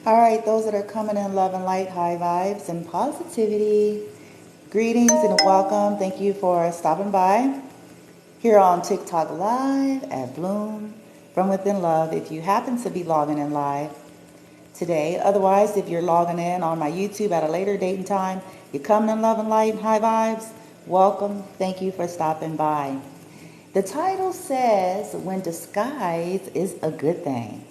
All right, those that are coming in love and light, high vibes and positivity. Greetings and welcome. Thank you for stopping by here on TikTok Live at Bloom from Within Love. If you happen to be logging in live today, otherwise, if you're logging in on my YouTube at a later date and time, you're coming in love and light and high vibes. Welcome. Thank you for stopping by. The title says, when disguise is a good thing.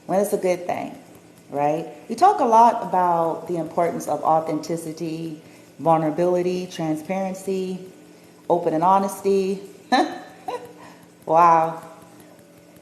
When it's a good thing, right? We talk a lot about the importance of authenticity, vulnerability, transparency, open and honesty. Wow.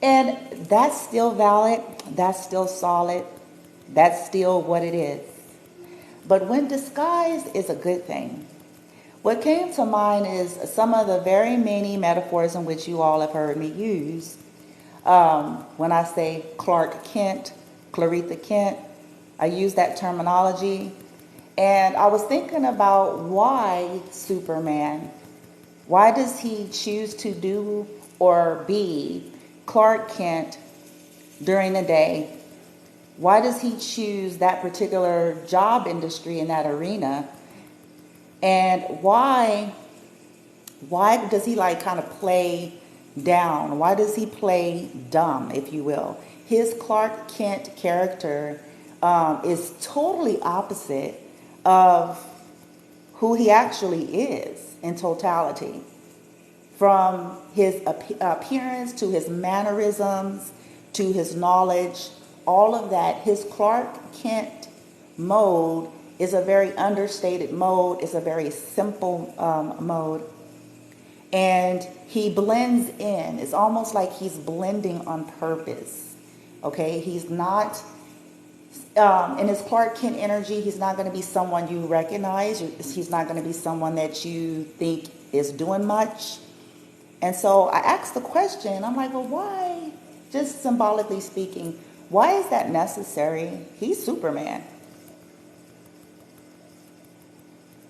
And that's still valid. That's still solid. That's still what it is. But when disguise is a good thing, what came to mind is some of the very many metaphors in which you all have heard me use. When I say Clark Kent, Clarita Kent, I use that terminology. And I was thinking about why Superman? Why does he choose to do or be Clark Kent during the day? Why does he choose that particular job industry in that arena? And why does he kind of play down? Why does he play dumb, if you will? His Clark Kent character is totally opposite of who he actually is in totality. From his appearance to his mannerisms to his knowledge, all of that, his Clark Kent mode is a very understated mode. It's a very simple mode. And he blends in. It's almost like he's blending on purpose. Okay? He's not, in his Clark Kent energy, he's not going to be someone you recognize. He's not going to be someone that you think is doing much. And so I asked the question, I'm like, well, why, just symbolically speaking, why is that necessary? He's Superman.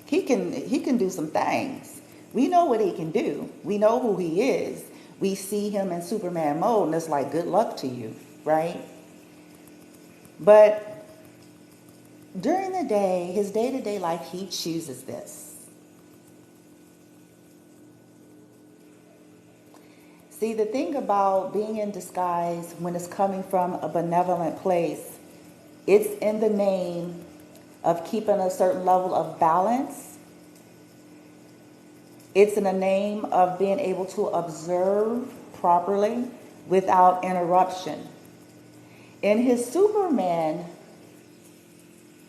He can do some things. We know what he can do. We know who he is. We see him in Superman mode, and it's like, good luck to you, right? But during the day, his day-to-day life, he chooses this. See, the thing about being in disguise when it's coming from a benevolent place, it's in the name of keeping a certain level of balance. It's in the name of being able to observe properly without interruption. In his Superman,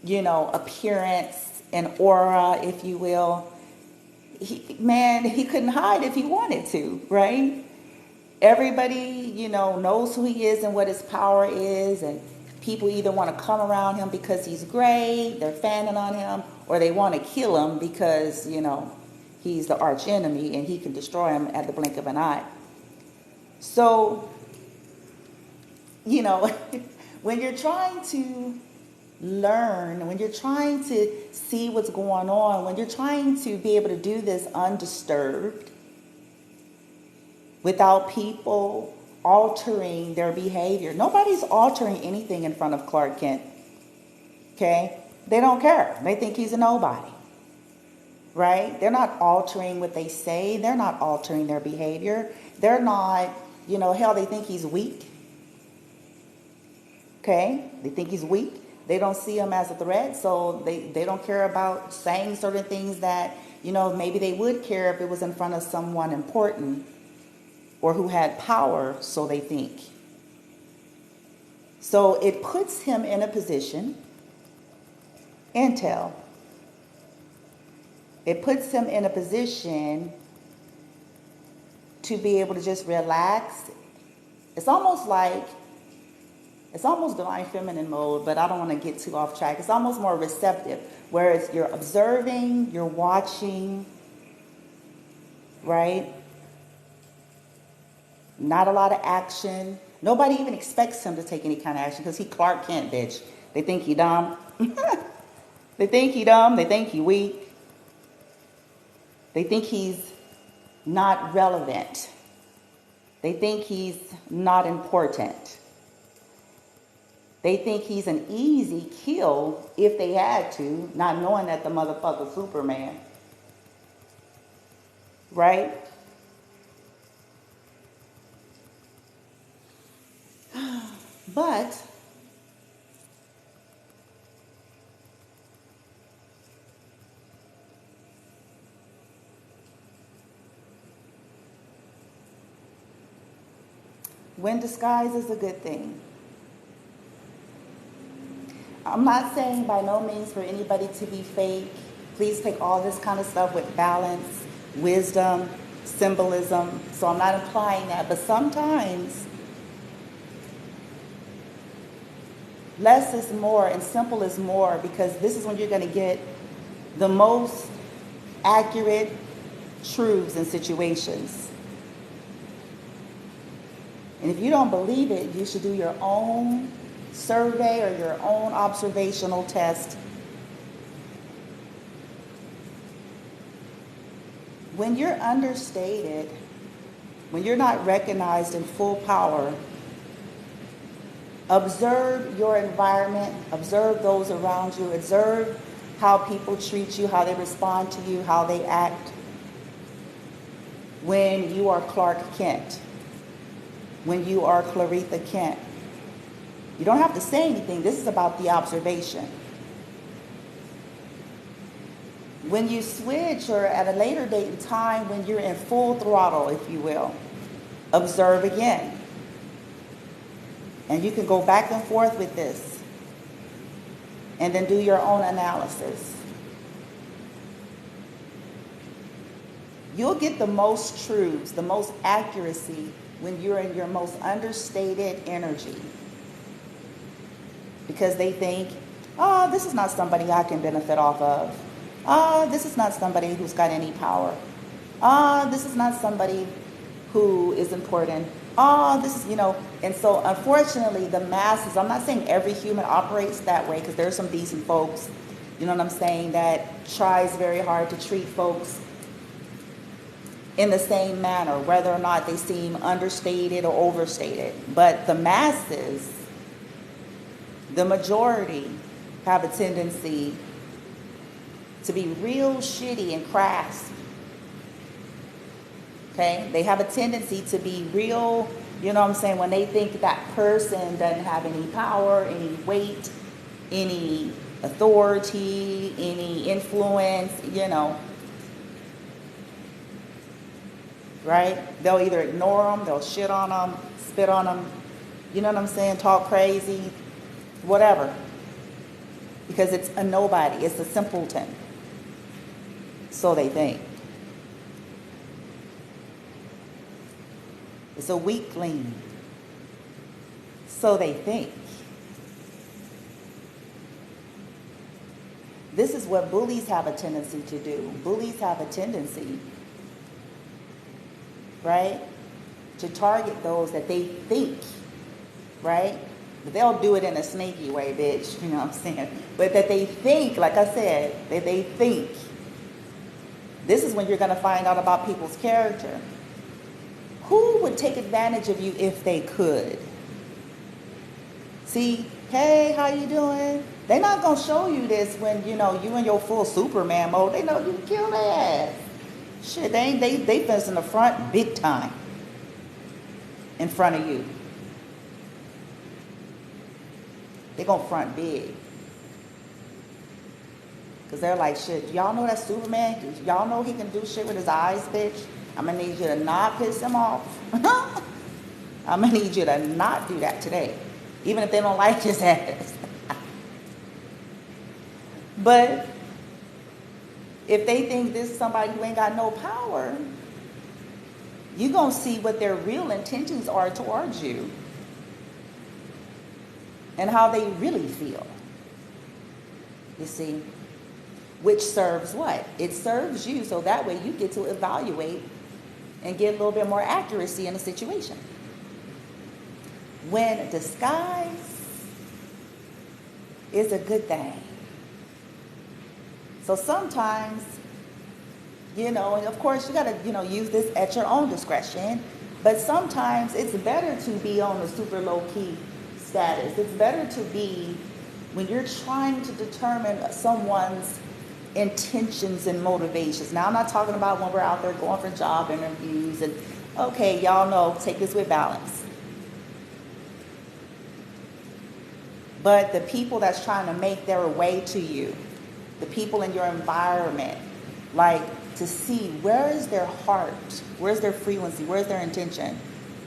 appearance and aura, if you will, he couldn't hide if he wanted to, right? Everybody, knows who he is and what his power is, and people either want to come around him because he's great, they're fanning on him, or they want to kill him because, he's the arch enemy and he can destroy him at the blink of an eye. So, when you're trying to learn, when you're trying to see what's going on, when you're trying to be able to do this undisturbed, without people altering their behavior. Nobody's altering anything in front of Clark Kent. Okay? They don't care. They think he's a nobody. Right? They're not altering what they say. They're not altering their behavior. They're not, hell, they think he's weak. Okay? They think he's weak. They don't see him as a threat, so they don't care about saying certain things that, maybe they would care if it was in front of someone important or who had power, so they think. So it puts him in a position, intel. It puts him in a position to be able to just relax. It's almost divine feminine mode, but I don't want to get too off track. It's almost more receptive, whereas you're observing, you're watching, right? Not a lot of action. Nobody even expects him to take any kind of action because he Clark Kent, bitch. They think he dumb. They think he dumb. They think he weak. They think he's not relevant. They think he's not important. They think he's an easy kill if they had to, not knowing that the motherfucker's Superman. Right? But when disguise is a good thing. I'm not saying by no means for anybody to be fake. Please take all this kind of stuff with balance, wisdom, symbolism. So I'm not implying that. But sometimes less is more and simple is more, because this is when you're going to get the most accurate truths in situations. And if you don't believe it, you should do your own survey or your own observational test. When you're understated, when you're not recognized in full power, observe your environment, observe those around you, observe how people treat you, how they respond to you, how they act. When you are Clark Kent, when you are Claretha Kent, you don't have to say anything. This is about the observation. When you switch, or at a later date in time, when you're in full throttle, if you will, observe again. And you can go back and forth with this. And then do your own analysis. You'll get the most truths, the most accuracy when you're in your most understated energy. Because they think, oh, this is not somebody I can benefit off of. Oh, this is not somebody who's got any power. Oh, this is not somebody who is important. Oh, this is, and so unfortunately the masses, I'm not saying every human operates that way, because there's some decent folks, you know what I'm saying, that tries very hard to treat folks in the same manner, whether or not they seem understated or overstated. But the masses, the majority, have a tendency to be real shitty and crass. Okay? They have a tendency to be real, you know what I'm saying, when they think that person doesn't have any power, any weight, any authority, any influence, right? They'll either ignore them, they'll shit on them, spit on them, you know what I'm saying, talk crazy, whatever. Because it's a nobody, it's a simpleton. So they think. It's a weakling. So they think. This is what bullies have a tendency to do. Bullies have a tendency, right, to target those that they think, right? But they'll do it in a sneaky way, bitch, you know what I'm saying? But that they think, like I said, that they think. This is when you're going to find out about people's character. Who would take advantage of you if they could? See, hey, how you doing? They're not going to show you this when, you in your full Superman mode. They know you can kill their ass. Shit, they fence in the front big time. In front of you. They're going to front big. Because they're like, shit, y'all know that Superman? Y'all know he can do shit with his eyes, bitch? I'm going to need you to not piss him off. I'm going to need you to not do that today. Even if they don't like his ass. But if they think this is somebody who ain't got no power, you're going to see what their real intentions are towards you. And how they really feel. You see? Which serves what? It serves you so that way you get to evaluate and get a little bit more accuracy in a situation. When disguise is a good thing. So sometimes, and of course you got to, use this at your own discretion, but sometimes it's better to be on the super low key status. It's better to be, when you're trying to determine someone's intentions and motivations. Now, I'm not talking about when we're out there going for job interviews and, okay, y'all know, take this with balance. But the people that's trying to make their way to you, the people in your environment, like to see where is their heart, where's their frequency, where's their intention,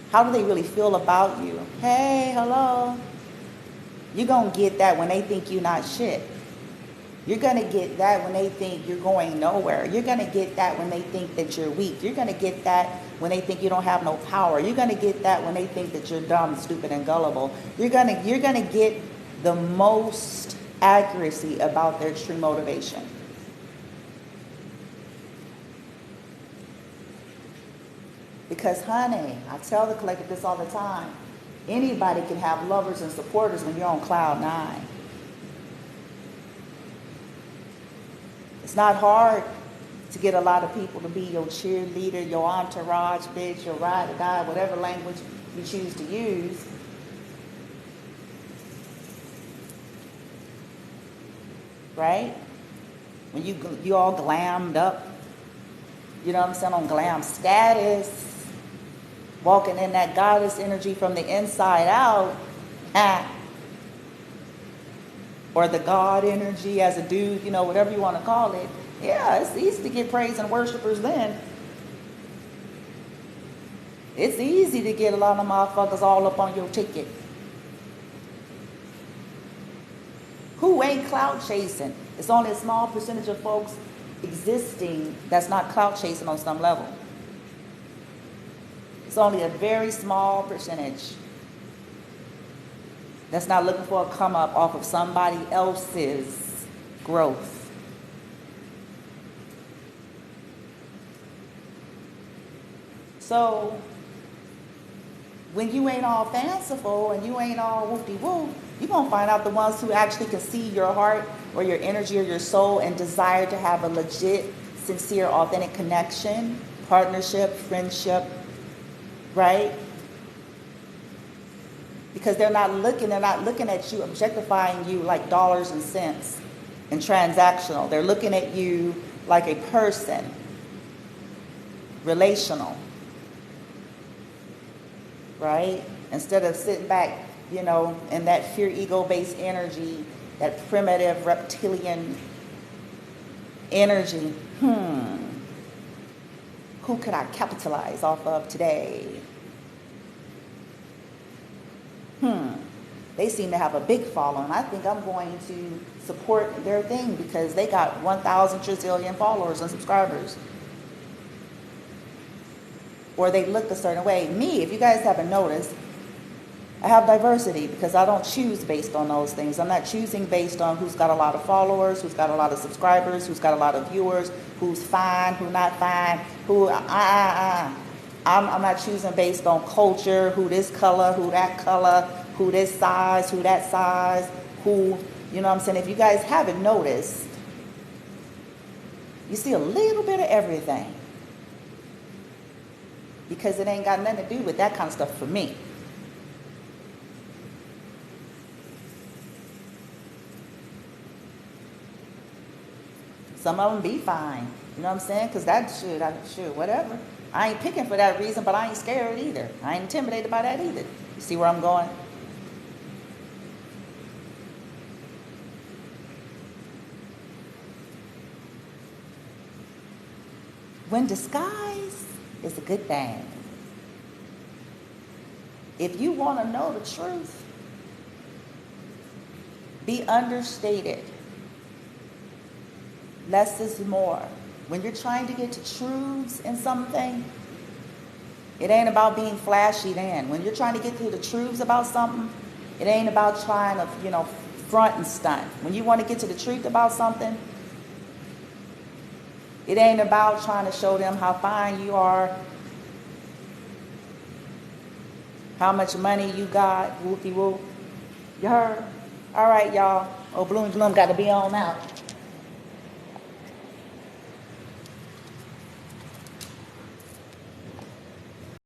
how do they really feel about you? Hey, hello. You're going to get that when they think you're not shit. You're going to get that when they think you're going nowhere. You're going to get that when they think that you're weak. You're going to get that when they think you don't have no power. You're going to get that when they think that you're dumb, stupid, and gullible. You're going to get the most accuracy about their true motivation. Because, honey, I tell the collective this all the time. Anybody can have lovers and supporters when you're on cloud 9. It's not hard to get a lot of people to be your cheerleader, your entourage, bitch, your ride or die, whatever language you choose to use. Right? When you all glammed up, you know what I'm saying, on glam status, walking in that goddess energy from the inside out, or the God energy as a dude, you know, whatever you want to call it. Yeah, it's easy to get praise and worshipers then. It's easy to get a lot of motherfuckers all up on your ticket. Who ain't clout chasing? It's only a small percentage of folks existing that's not clout chasing on some level. It's only a very small percentage that's not looking for a come up off of somebody else's growth. So when you ain't all fanciful and you ain't all whoop-de-whoop, you're going to find out the ones who actually can see your heart or your energy or your soul and desire to have a legit, sincere, authentic connection, partnership, friendship, right? Because they're not looking at you, objectifying you like dollars and cents and transactional. They're looking at you like a person, relational, right? Instead of sitting back, you know, in that fear, ego-based energy, that primitive reptilian energy. Who could I capitalize off of today? They seem to have a big following. I think I'm going to support their thing because they got 1,000 trillion followers and subscribers. Or they look a certain way. Me, if you guys haven't noticed, I have diversity because I don't choose based on those things. I'm not choosing based on who's got a lot of followers, who's got a lot of subscribers, who's got a lot of viewers, who's fine, who's not fine, I'm not choosing based on culture, who this color, who that color, who this size, who that size, who, you know what I'm saying? If you guys haven't noticed, you see a little bit of everything. Because it ain't got nothing to do with that kind of stuff for me. Some of them be fine. You know what I'm saying? Because that shit, whatever. I ain't picking for that reason, but I ain't scared either. I ain't intimidated by that either. You see where I'm going? When disguise is a good thing. If you want to know the truth, be understated. Less is more. When you're trying to get to truths in something, it ain't about being flashy then. When you're trying to get to the truths about something, it ain't about trying to, front and stunt. When you want to get to the truth about something, it ain't about trying to show them how fine you are, how much money you got, whoopty-whoop. You heard? All right, y'all. Oh, Bloom got to be on out.